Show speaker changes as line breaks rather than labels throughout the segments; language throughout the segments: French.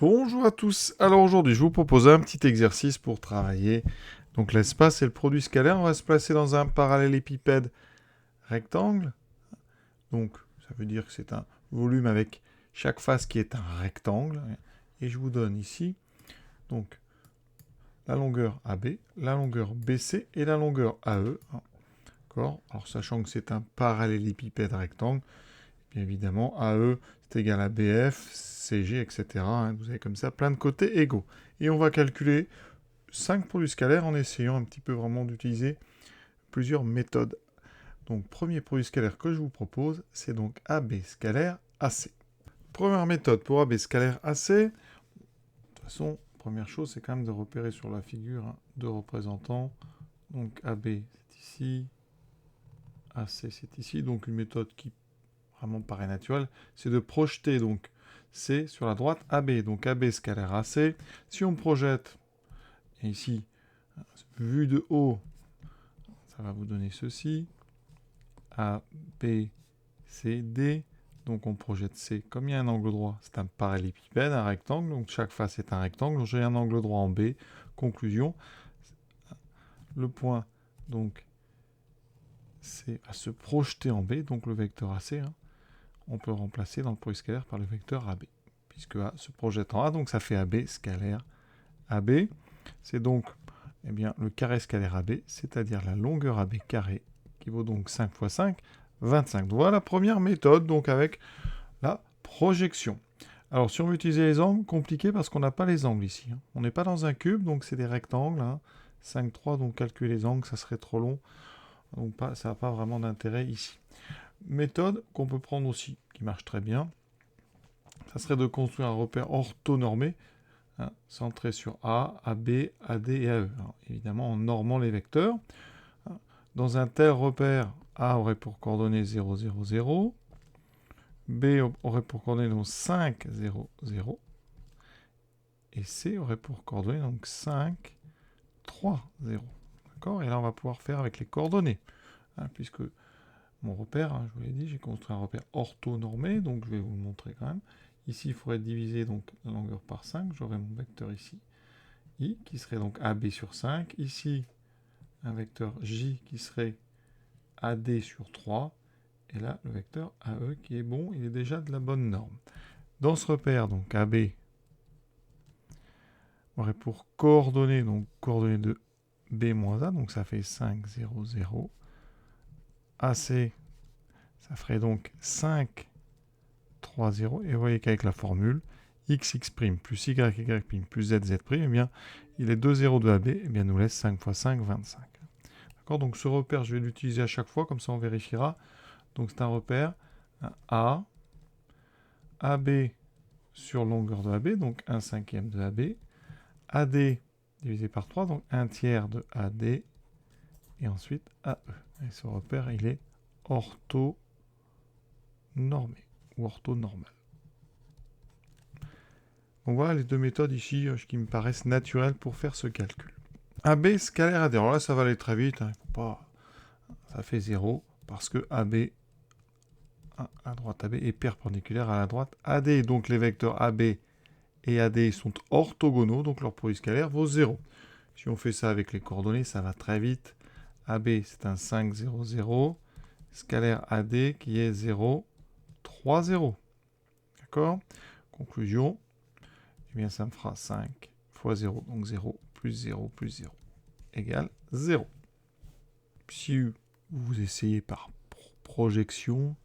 Bonjour à tous. Alors aujourd'hui, je vous propose un petit exercice pour travailler. Donc l'espace et le produit scalaire, on va se placer dans un parallélépipède rectangle. Donc ça veut dire que c'est un volume avec chaque face qui est un rectangle. Et je vous donne ici donc la longueur AB, la longueur BC et la longueur AE. D'accord. Alors sachant que c'est un parallélépipède rectangle, bien évidemment AE c'est égal à BF, CG, etc. Vous avez comme ça plein de côtés égaux. Et on va calculer 5 produits scalaires en essayant un petit peu vraiment d'utiliser plusieurs méthodes. Donc, premier produit scalaire que je vous propose, c'est donc AB scalaire AC. Première méthode pour AB scalaire AC. De toute façon, première chose, c'est quand même de repérer sur la figure deux représentants. Donc, AB, c'est ici. AC, c'est ici. Donc, une méthode qui vraiment paraît naturelle, c'est de projeter donc C sur la droite AB. Donc, AB scalaire AC. Si on projette, et ici, vue de haut, ça va vous donner ceci. A, B, C, D. Donc on projette C. Comme il y a un angle droit, c'est un parallélépipède, un rectangle. Donc chaque face est un rectangle. J'ai un angle droit en B. Conclusion. Le point, donc, C va se projeter en B. Donc le vecteur AC, on peut remplacer dans le produit scalaire par le vecteur AB. Puisque A se projette en A, donc ça fait AB scalaire AB. C'est donc le carré scalaire AB, c'est-à-dire la longueur AB carré, qui vaut donc 5 fois 5, 25. Voilà la première méthode, donc avec la projection. Alors, si on veut utiliser les angles, compliqué parce qu'on n'a pas les angles ici. On n'est pas dans un cube, donc c'est des rectangles. 5, 3, donc calculer les angles, ça serait trop long. Donc ça n'a pas vraiment d'intérêt ici. Méthode qu'on peut prendre aussi, qui marche très bien, ça serait de construire un repère orthonormé, centré sur A, AB, AD et AE. Alors, évidemment, en normant les vecteurs. Dans un tel repère, A aurait pour coordonnées 0, 0, 0. B aurait pour coordonnées donc 5, 0, 0. Et C aurait pour coordonnées donc 5, 3, 0. D'accord. Et là, on va pouvoir faire avec les coordonnées. Puisque mon repère, je vous l'ai dit, j'ai construit un repère orthonormé. Donc, je vais vous le montrer quand même. Ici, il faudrait diviser donc, la longueur par 5. J'aurai mon vecteur ici, I, qui serait donc AB sur 5. Ici, un vecteur J qui serait AD sur 3. Et là, le vecteur AE qui est bon, il est déjà de la bonne norme. Dans ce repère, donc AB, on aurait pour coordonnées, donc coordonnées de B moins A, donc ça fait 5, 0, 0. AC, ça ferait donc 5, 3, 0. Et vous voyez qu'avec la formule, x, x' plus y, y' plus z, z', eh bien, il est 2, 0 de AB, eh bien, nous laisse 5 fois 5, 25. D'accord. Donc ce repère, je vais l'utiliser à chaque fois, comme ça on vérifiera. Donc c'est un repère A, AB sur longueur de AB, donc 1 cinquième de AB, AD divisé par 3, donc 1 tiers de AD, et ensuite AE. Et ce repère, il est orthonormé, ou orthonormal. Donc voilà les deux méthodes ici qui me paraissent naturelles pour faire ce calcul. AB scalaire AD. Alors là, ça va aller très vite. Ça fait 0, parce que AB, à droite AB, est perpendiculaire à la droite AD. Donc les vecteurs AB et AD sont orthogonaux, donc leur produit scalaire vaut 0. Si on fait ça avec les coordonnées, ça va très vite. AB, c'est un 5, 0, 0. Scalaire AD qui est 0, 3, 0. D'accord. Conclusion, eh bien ça me fera 5 fois 0, donc 0 plus 0 plus 0 égale 0. Si vous essayez par projection,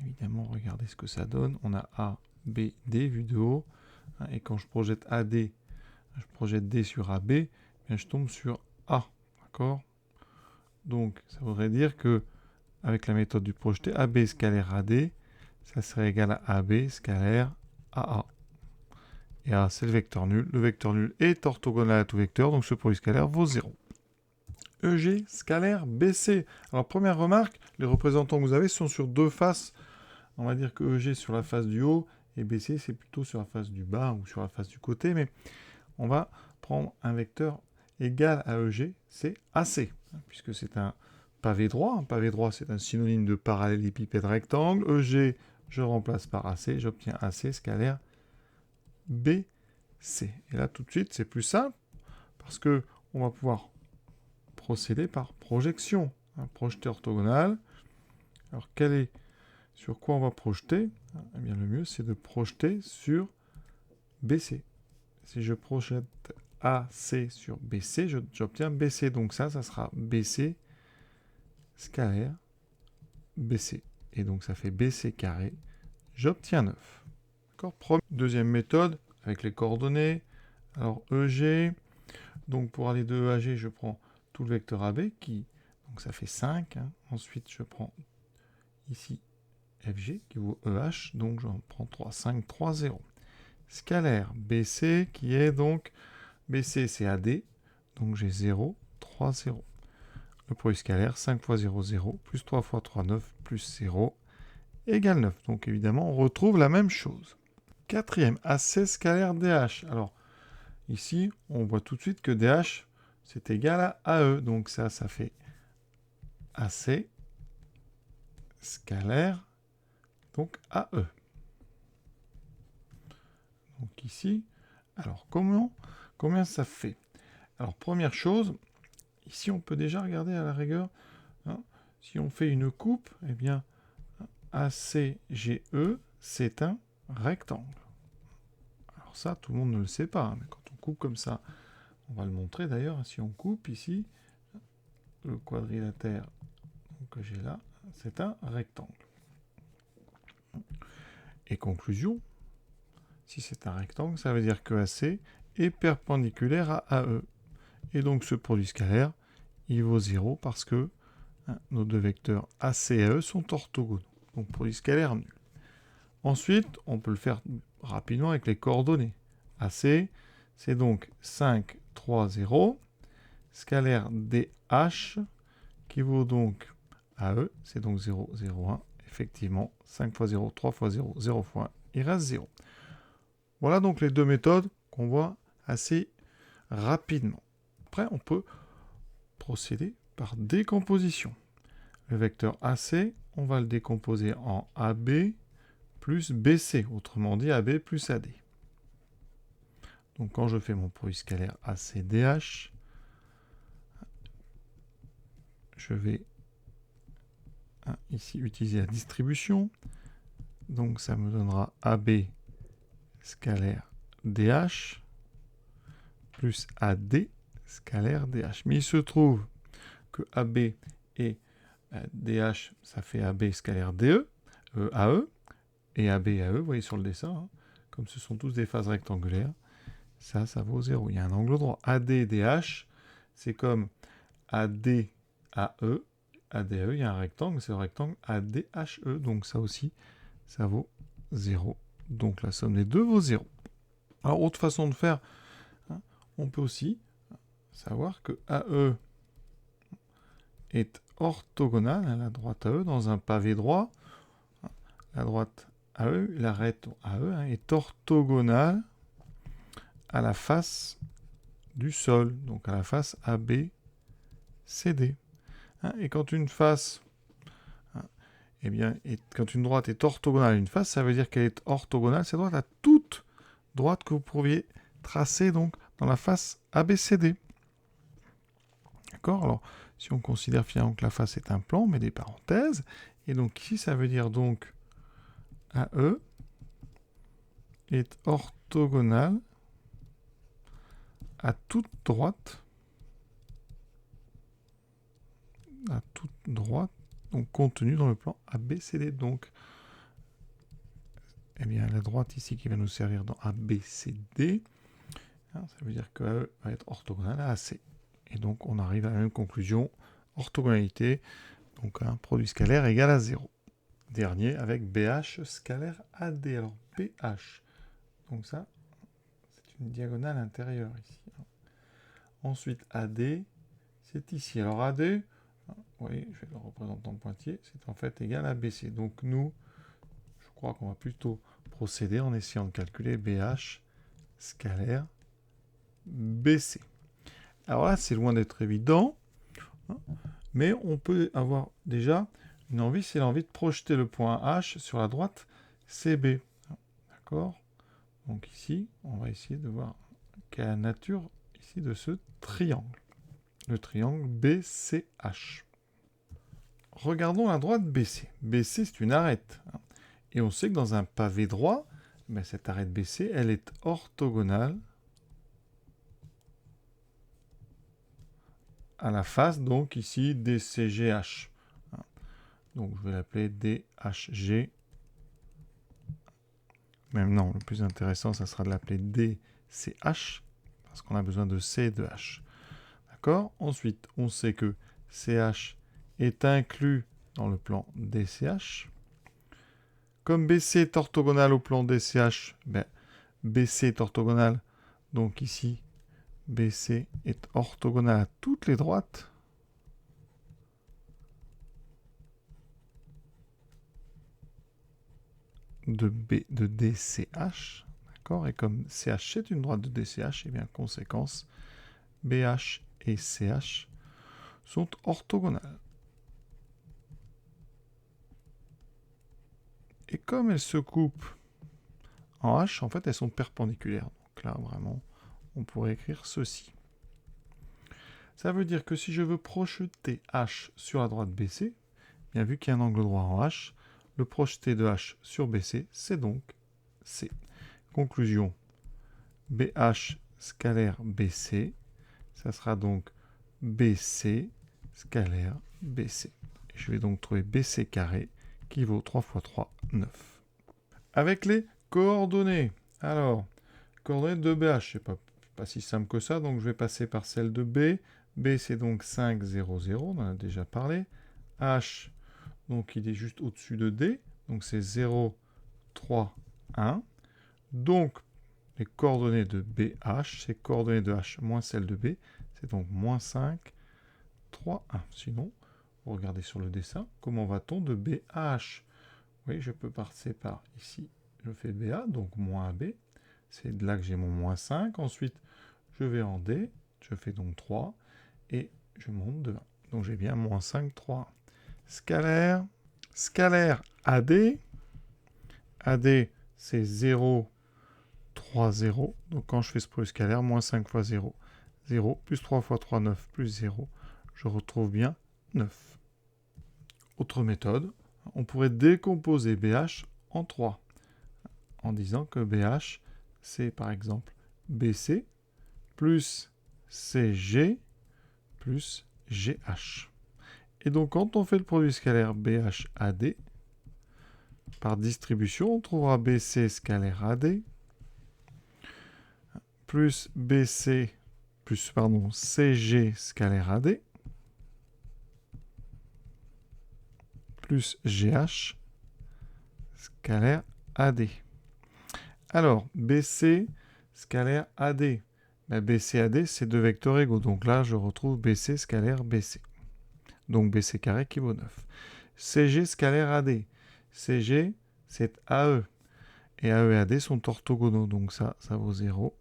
évidemment, regardez ce que ça donne. On a A, B, D vu de haut. Et quand je projette AD, je projette D sur AB, bien je tombe sur A. D'accord. Donc, ça voudrait dire que, avec la méthode du projeté, AB scalaire AD, ça serait égal à AB scalaire AA. Et A, c'est le vecteur nul. Le vecteur nul est orthogonal à tout vecteur, donc ce produit scalaire vaut 0. EG scalaire BC. Alors, première remarque, les représentants que vous avez sont sur deux faces. On va dire que EG est sur la face du haut, et BC, c'est plutôt sur la face du bas ou sur la face du côté, mais on va prendre un vecteur égal à EG, c'est AC, puisque c'est un pavé droit. Un pavé droit, c'est un synonyme de parallélépipède rectangle. EG, je remplace par AC, j'obtiens AC scalaire BC. Et là, tout de suite, c'est plus simple parce que on va pouvoir procéder par projection. Un projeté orthogonal. Alors, sur quoi on va projeter? Eh bien, le mieux, c'est de projeter sur BC. Si je projette AC sur BC, j'obtiens BC. Donc ça sera BC scalaire BC. Et donc, ça fait BC carré. J'obtiens 9. D'accord. Deuxième méthode, avec les coordonnées. Alors, EG. Donc, pour aller de E à G, je prends tout le vecteur AB, donc ça fait 5. Hein. Ensuite, je prends ici FG, qui vaut EH. Donc, j'en prends 3. 5, 3, 0. Scalaire BC, qui est donc... BC, c'est AD. Donc, j'ai 0, 3, 0. Le produit scalaire, 5 fois 0, 0, plus 3 fois 3, 9, plus 0, égale 9. Donc, évidemment, on retrouve la même chose. Quatrième, AC scalaire DH. Alors, ici, on voit tout de suite que DH, c'est égal à AE. Donc, ça fait AC scalaire, donc AE. Donc, ici, alors, combien ça fait? Alors, première chose, ici, on peut déjà regarder à la rigueur, hein, si on fait une coupe, eh bien, ACGE, c'est un rectangle. Alors ça, tout le monde ne le sait pas, hein, mais quand on coupe comme ça, on va le montrer d'ailleurs, si on coupe ici, le quadrilatère que j'ai là, c'est un rectangle. Et conclusion, si c'est un rectangle, ça veut dire que AC est perpendiculaire à AE. Et donc ce produit scalaire, il vaut 0 parce que nos deux vecteurs AC et AE sont orthogonaux. Donc produit scalaire nul. Ensuite, on peut le faire rapidement avec les coordonnées. AC, c'est donc 5, 3, 0. Scalaire DH, qui vaut donc AE, c'est donc 0, 0, 1. Effectivement, 5 fois 0, 3 fois 0, 0 fois 1, il reste 0. Voilà donc les deux méthodes qu'on voit assez rapidement. Après, on peut procéder par décomposition. Le vecteur AC, on va le décomposer en AB plus BC, autrement dit AB plus AD. Donc quand je fais mon produit scalaire ACDH, je vais ici utiliser la distribution. Donc ça me donnera AB scalaire DH plus AD scalaire DH. Mais il se trouve que AB et DH, ça fait AB scalaire DE, AE, et AB et AE, vous voyez sur le dessin, hein, comme ce sont tous des phases rectangulaires, ça vaut 0. Il y a un angle droit. AD, DH, c'est comme AD, AE, ADE, il y a un rectangle, c'est le rectangle ADHE, donc ça aussi, ça vaut 0. Donc la somme des deux vaut 0. Alors, autre façon de faire, hein, on peut aussi savoir que AE est orthogonale à la droite AE dans un pavé droit. La droite AE, l'arête AE hein, est orthogonale à la face du sol, donc à la face AB, CD. Hein, et quand une face, eh bien, quand une droite est orthogonale à une face, ça veut dire qu'elle est orthogonale, cette droite, à toute droite que vous pourriez tracer donc dans la face ABCD. D'accord? Alors, si on considère finalement que la face est un plan, on met des parenthèses. Et donc ici, ça veut dire donc AE est orthogonale à toute droite, donc contenue dans le plan ABCD. Donc, eh bien, la droite ici qui va nous servir dans ABCD, hein, ça veut dire que AE va être orthogonale à AC. Et donc, on arrive à la même conclusion, orthogonalité, donc un produit scalaire égal à 0. Dernier avec BH scalaire AD. Alors, BH, donc ça, c'est une diagonale intérieure ici. Ensuite, AD, c'est ici. Alors, AD, oui, je vais le représenter en pointillé, c'est en fait égal à BC. Donc, nous, je crois qu'on va plutôt procéder en essayant de calculer BH scalaire BC. Alors là, c'est loin d'être évident, hein, mais on peut avoir déjà une envie, c'est l'envie de projeter le point H sur la droite CB. D'accord? Donc ici, on va essayer de voir quelle est la nature ici de ce triangle. Le triangle BCH. Regardons la droite BC. BC, c'est une arête. Et on sait que dans un pavé droit, cette arête BC, elle est orthogonale à la face, donc ici, DCGH. Donc je vais l'appeler DHG. Même non, le plus intéressant, ça sera de l'appeler DCH, parce qu'on a besoin de C et de H. D'accord? Ensuite, on sait que CH est inclus dans le plan DCH. Comme BC est orthogonal au plan DCH, BC est orthogonal, donc ici, BC est orthogonal à toutes les droites. De DCH, d'accord? Et comme CH est une droite de DCH, et bien conséquence, BH et CH sont orthogonales. Et comme elles se coupent en H, en fait, elles sont perpendiculaires. Donc là, vraiment, on pourrait écrire ceci. Ça veut dire que si je veux projeter H sur la droite BC, bien vu qu'il y a un angle droit en H, le projeté de H sur BC, c'est donc C. Conclusion, BH scalaire BC, ça sera donc BC scalaire BC. Et je vais donc trouver BC carré qui vaut 3 x 3, 9. Avec les coordonnées. Alors, coordonnées de BH, c'est pas si simple que ça, donc je vais passer par celle de B. B, c'est donc 5, 0, 0, on en a déjà parlé. H, donc il est juste au-dessus de D, donc c'est 0, 3, 1. Donc, les coordonnées de BH, c'est coordonnées de H moins celles de B, c'est donc moins 5, 3, 1. Sinon, regardez sur le dessin, comment va-t-on de B à H? Oui, je peux passer par ici, je fais BA, donc moins AB, c'est de là que j'ai mon moins 5. Ensuite, je vais en D, je fais donc 3, et je monte de 1. Donc j'ai bien moins 5, 3, 1. Scalaire AD, AD c'est 0, 3, 0. Donc quand je fais ce produit scalaire, moins 5 fois 0, 0, plus 3 fois 3, 9, plus 0, je retrouve bien 9. Autre méthode, on pourrait décomposer BH en 3, en disant que BH, c'est par exemple BC, plus CG, plus GH. Et donc quand on fait le produit scalaire BH-AD, par distribution, on trouvera BC scalaire AD, plus BC, plus, pardon, CG scalaire AD, plus GH scalaire AD. Alors, BC scalaire AD. BC AD, c'est deux vecteurs égaux. Donc là, je retrouve BC scalaire BC. Donc BC carré qui vaut 9. CG scalaire AD. CG, c'est AE. Et AE et AD sont orthogonaux. Donc ça vaut 0.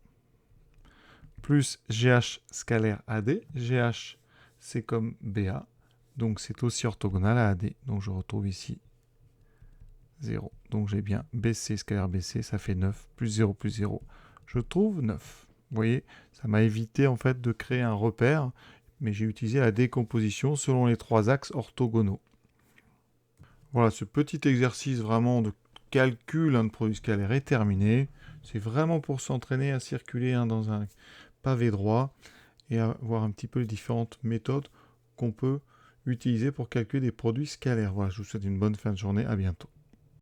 Plus GH scalaire AD. GH, c'est comme BA. Donc c'est aussi orthogonal à AD. Donc je retrouve ici 0. Donc j'ai bien BC scalaire BC, ça fait 9. Plus 0 plus 0. Je trouve 9. Vous voyez, ça m'a évité en fait de créer un repère, mais j'ai utilisé la décomposition selon les trois axes orthogonaux. Voilà, ce petit exercice vraiment de calcul de produit scalaire est terminé. C'est vraiment pour s'entraîner à circuler dans un pavé droit et à voir un petit peu les différentes méthodes qu'on peut utiliser pour calculer des produits scalaires. Voilà, je vous souhaite une bonne fin de journée, à bientôt.